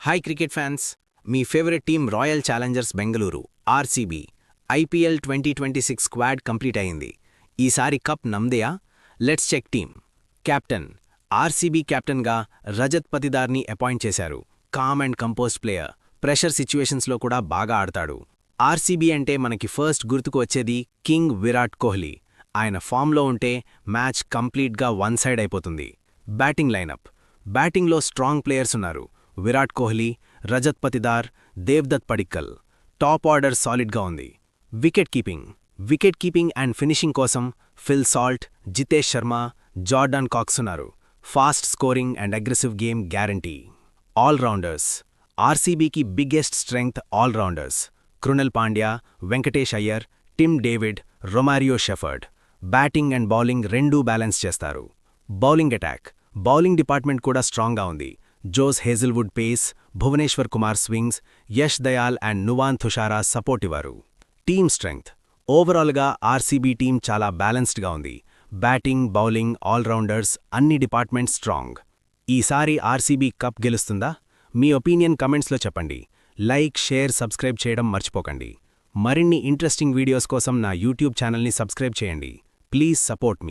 Hi cricket fans, మీ favourite team Royal Challengers Bengaluru RCB IPL 2026 squad complete అయింది. ఈసారి cup నమ్దేయా? Let's check team. Captain RCB కెప్టెన్గా రజత్ పతిదార్ని అపాయింట్ చేశారు. Calm and composed player, pressure సిచ్యువేషన్స్లో కూడా బాగా ఆడతాడు. ఆర్సీబీ అంటే మనకి ఫస్ట్ గుర్తుకు వచ్చేది కింగ్ విరాట్ కోహ్లీ. ఆయన ఫామ్లో ఉంటే మ్యాచ్ కంప్లీట్గా వన్ సైడ్ అయిపోతుంది. బ్యాటింగ్ లైనప్, బ్యాటింగ్లో స్ట్రాంగ్ ప్లేయర్స్ ఉన్నారు. విరాట్ కోహ్లీ, రజత్ పతిదార్, దేవ్దత్ పడిక్కల్. టాప్ ఆర్డర్ సాలిడ్గా ఉంది. వికెట్ కీపింగ్ అండ్ ఫినిషింగ్ కోసం Phil Salt, Jitesh Sharma, Jordan Cox ఉన్నారు. Fast scoring and aggressive game guarantee. Allrounders, ఆర్సీబీకి biggest strength allrounders. Krunal Pandya, Venkatesh Iyer, Tim David, Romario Shepherd. Batting and bowling రెండూ balance చేస్తారు. Bowling attack, bowling department కూడా స్ట్రాంగ్గా ఉంది. Josh Hazlewood face, Bhubaneswar Kumar swings, Yash Dayal and Nuwan Thushara support ఇవ్వరు. Team strength, ఓవరాల్గా RCB team చాలా బ్యాలెన్స్డ్గా ఉంది. బ్యాటింగ్, బౌలింగ్, ఆల్రౌండర్స్ అన్ని డిపార్ట్మెంట్స్ స్ట్రాంగ్. ఈసారి ఆర్సీబీ కప్ గెలుస్తుందా? మీ ఒపీనియన్ కమెంట్స్లో చెప్పండి. లైక్, షేర్, సబ్స్క్రైబ్ చేయడం మర్చిపోకండి. మరిన్ని ఇంట్రెస్టింగ్ వీడియోస్ కోసం నా యూట్యూబ్ ఛానల్ని సబ్స్క్రైబ్ చేయండి. Please support me.